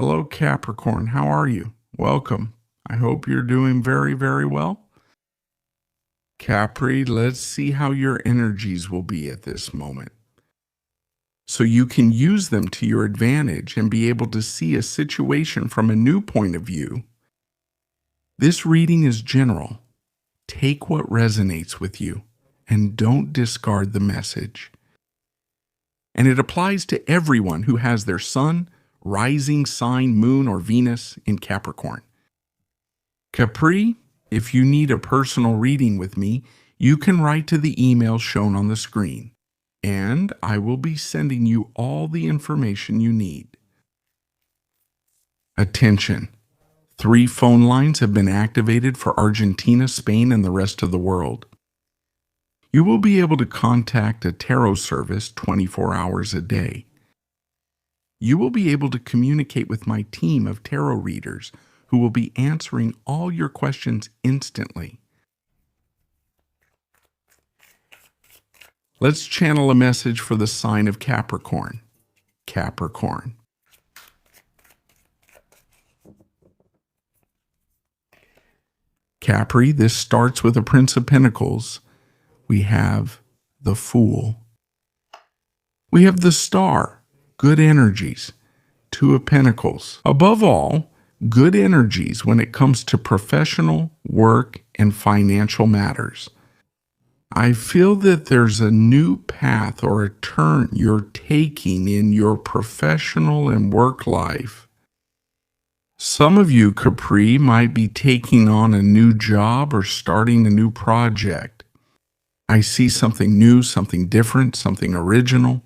Hello, Capricorn. How are you? Welcome. I hope you're doing very, very well. Capri, let's see how your energies will be at this moment, so you can use them to your advantage and be able to see a situation from a new point of view. This reading is general. Take what resonates with you and don't discard the message. And it applies to everyone who has their sun, rising sign, moon, or Venus in Capricorn. Capri, if you need a personal reading with me, you can write to the email shown on the screen, and I will be sending you all the information you need. Attention! 3 phone lines have been activated for Argentina, Spain, and the rest of the world. You will be able to contact a tarot service 24 hours a day. You will be able to communicate with my team of tarot readers who will be answering all your questions instantly. Let's channel a message for the sign of Capricorn. Capricorn. Capri, this starts with a Prince of Pentacles. We have the Fool. We have the Star, good energies, 2 of Pentacles. Above all, good energies when it comes to professional, work, and financial matters. I feel that there's a new path or a turn you're taking in your professional and work life. Some of you, Capri, might be taking on a new job or starting a new project. I see something new, something different, something original,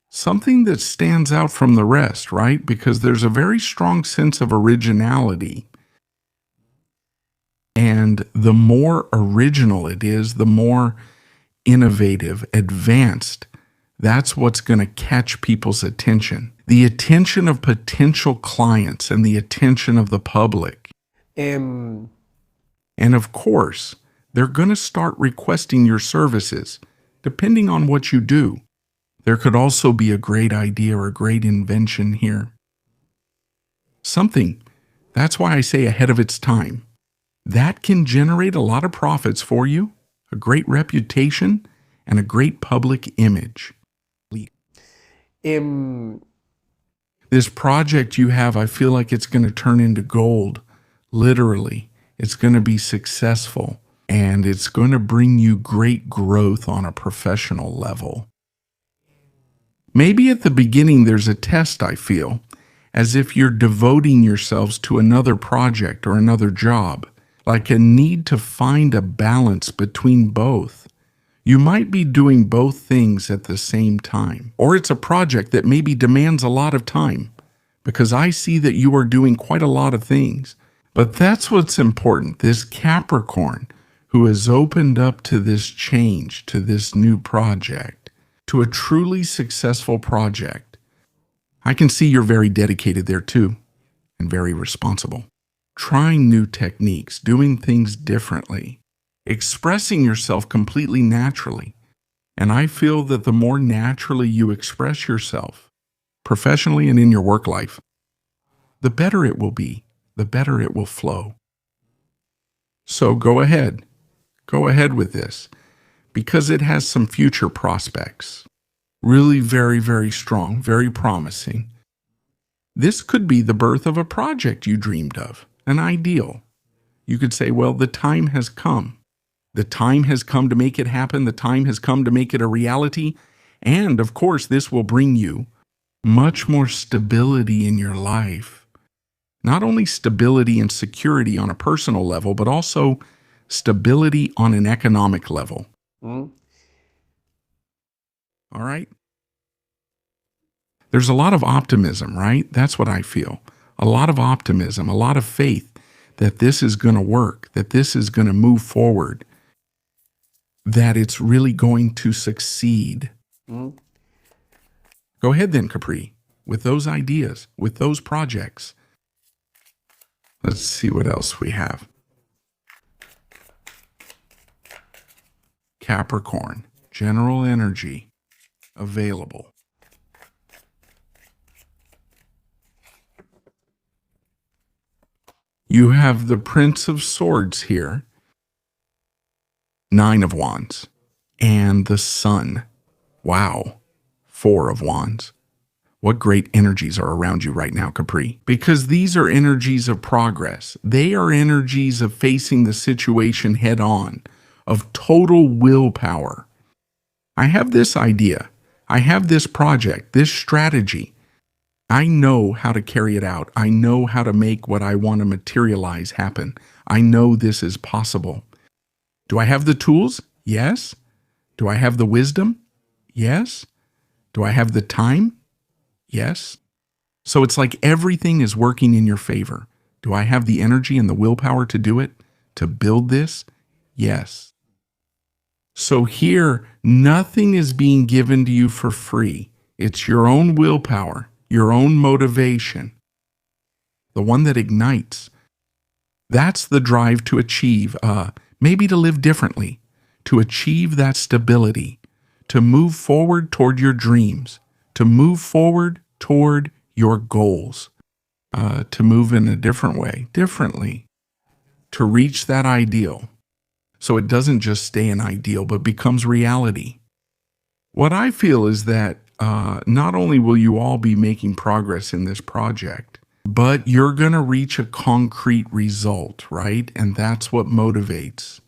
something that stands out from the rest, right? Because there's a very strong sense of originality. And the more original it is, the more innovative, advanced, that's what's going to catch people's attention. The attention of potential clients and the attention of the public. And of course, they're going to start requesting your services, depending on what you do. There could also be a great idea or a great invention here. Something, that's why I say ahead of its time. That can generate a lot of profits for you, a great reputation, and a great public image. This project you have, I feel like it's going to turn into gold. Literally, it's going to be successful, and it's going to bring you great growth on a professional level. Maybe at the beginning there's a test, I feel, as if you're devoting yourselves to another project or another job, like a need to find a balance between both. You might be doing both things at the same time, or it's a project that maybe demands a lot of time, because I see that you are doing quite a lot of things. But that's what's important, this Capricorn who has opened up to this change, to this new project, to a truly successful project. I can see you're very dedicated there too, and very responsible. Trying new techniques, doing things differently, expressing yourself completely naturally. And I feel that the more naturally you express yourself, professionally and in your work life, the better it will be, the better it will flow. So go ahead with this, because it has some future prospects. Really very, very strong, very promising. This could be the birth of a project you dreamed of, an ideal. You could say, well, the time has come. The time has come to make it happen. The time has come to make it a reality. And, of course, this will bring you much more stability in your life. Not only stability and security on a personal level, but also stability on an economic level. All right? There's a lot of optimism, right? That's what I feel. A lot of optimism, a lot of faith that this is going to work, that this is going to move forward, that it's really going to succeed. Go ahead then, Capri, with those ideas, with those projects. Let's see what else we have. Capricorn, general energy available. You have the Prince of Swords here, Nine of Wands, and the Sun. Wow, Four of Wands. What great energies are around you right now, Capri? Because these are energies of progress. They are energies of facing the situation head on, of total willpower. I have this idea. I have this project, this strategy. I know how to carry it out. I know how to make what I want to materialize happen. I know this is possible. Do I have the tools? Yes. Do I have the wisdom? Yes. Do I have the time? Yes. So it's like everything is working in your favor. Do I have the energy and the willpower to do it? To build this? Yes. So here, nothing is being given to you for free. It's your own willpower, your own motivation, the one that ignites. That's the drive to achieve, maybe to live differently, to achieve that stability, to move forward toward your dreams, to move forward toward your goals, to move in a different way, differently, to reach that ideal. So it doesn't just stay an ideal, but becomes reality. What I feel is that not only will you all be making progress in this project, but you're going to reach a concrete result, right? And that's what motivates.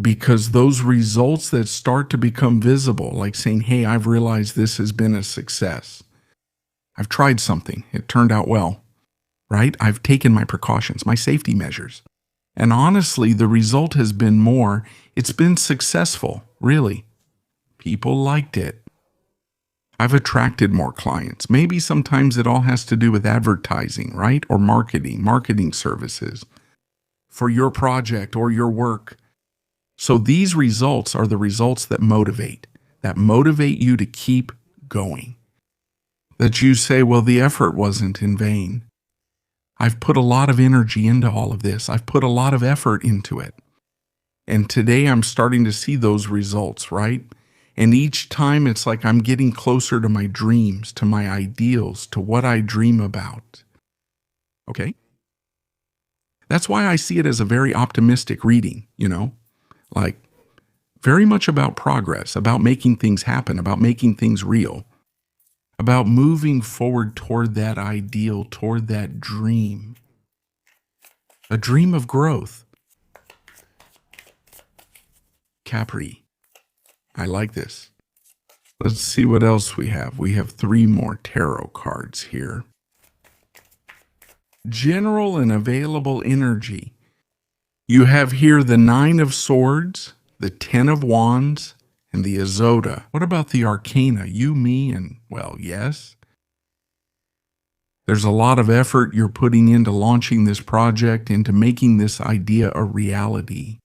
Because those results that start to become visible, like saying, hey, I've realized this has been a success. I've tried something. It turned out well, right? I've taken my precautions, my safety measures. And honestly, the result has been more. It's been successful, really. People liked it. I've attracted more clients. Maybe sometimes it all has to do with advertising, right? Or marketing services for your project or your work. So these results are the results that motivate you to keep going. That you say, well, the effort wasn't in vain. I've put a lot of energy into all of this. I've put a lot of effort into it. And today I'm starting to see those results, right? And each time it's like I'm getting closer to my dreams, to my ideals, to what I dream about. Okay? That's why I see it as a very optimistic reading, like very much about progress, about making things happen, about making things real, about moving forward toward that ideal, toward that dream, a dream of growth. Capri, I like this. Let's see what else we have. We have 3 more tarot cards here. General and available energy. You have here the 9 of Swords, the 10 of Wands, and the Azoda. What about the Arcana? You, me, and, well, yes. There's a lot of effort you're putting into launching this project, into making this idea a reality.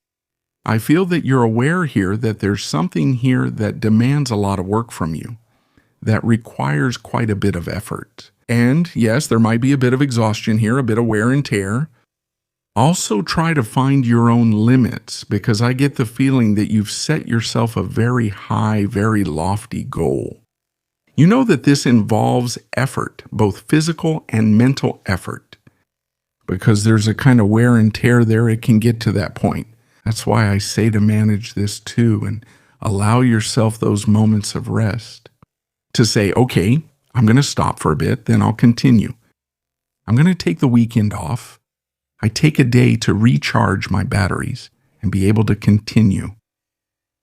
I feel that you're aware here that there's something here that demands a lot of work from you, that requires quite a bit of effort. And yes, there might be a bit of exhaustion here, a bit of wear and tear. Also try to find your own limits, because I get the feeling that you've set yourself a very high, very lofty goal. You know that this involves effort, both physical and mental effort, because there's a kind of wear and tear there. It can get to that point. That's why I say to manage this too and allow yourself those moments of rest. To say, okay, I'm going to stop for a bit, then I'll continue. I'm going to take the weekend off. I take a day to recharge my batteries and be able to continue.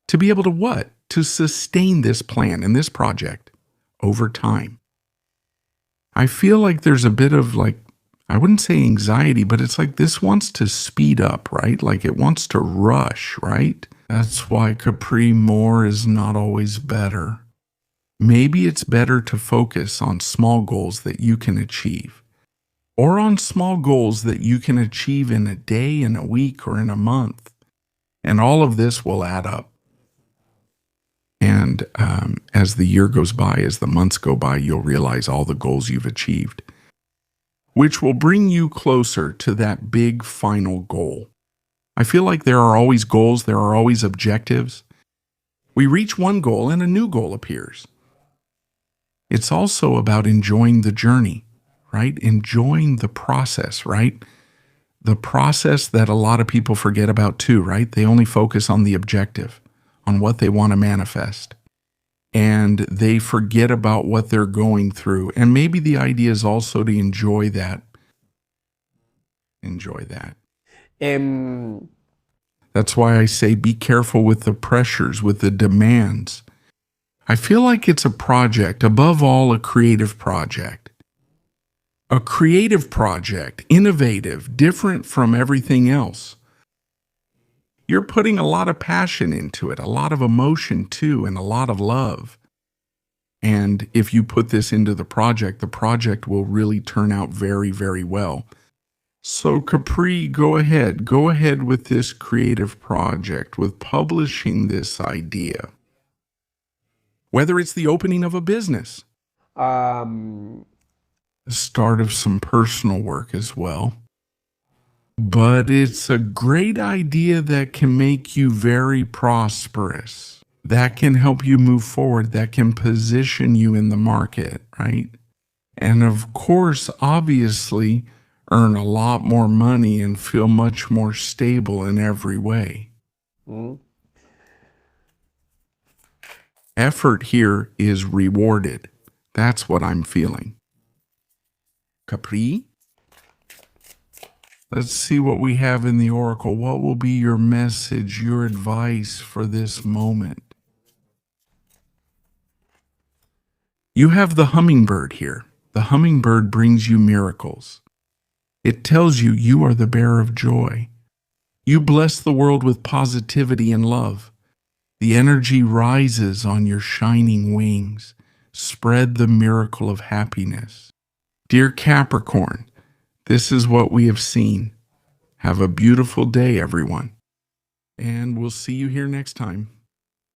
To be able to what? To sustain this plan and this project over time. I feel like there's a bit of I wouldn't say anxiety, but it's like this wants to speed up, right? Like it wants to rush, right? That's why Capri, more is not always better. Maybe it's better to focus on small goals that you can achieve, or on small goals that you can achieve in a day, in a week, or in a month. And all of this will add up. And as the year goes by, as the months go by, you'll realize all the goals you've achieved, which will bring you closer to that big final goal. I feel like there are always goals, there are always objectives. We reach one goal and a new goal appears. It's also about enjoying the journey, right? Enjoying the process, right? the process that a lot of people forget about too, right? They only focus on the objective, on what they want to manifest. And they forget about what they're going through. And maybe the idea is also to enjoy that. Enjoy that. That's why I say be careful with the pressures, with the demands. I feel like it's a project, above all, a creative project. A creative project, innovative, different from everything else. You're putting a lot of passion into it, a lot of emotion too, and a lot of love. And if you put this into the project will really turn out very, very well. So Capri, go ahead with this creative project, with publishing this idea. Whether it's the opening of a business, the start of some personal work as well. But it's a great idea that can make you very prosperous. That can help you move forward. That can position you in the market, right? And of course, obviously, earn a lot more money and feel much more stable in every way. Effort here is rewarded. That's what I'm feeling. Capri? Let's see what we have in the Oracle. What will be your message, your advice for this moment? You have the hummingbird here. The hummingbird brings you miracles. It tells you you are the bearer of joy. You bless the world with positivity and love. The energy rises on your shining wings. Spread the miracle of happiness. Dear Capricorn, this is what we have seen. Have a beautiful day, everyone. And we'll see you here next time.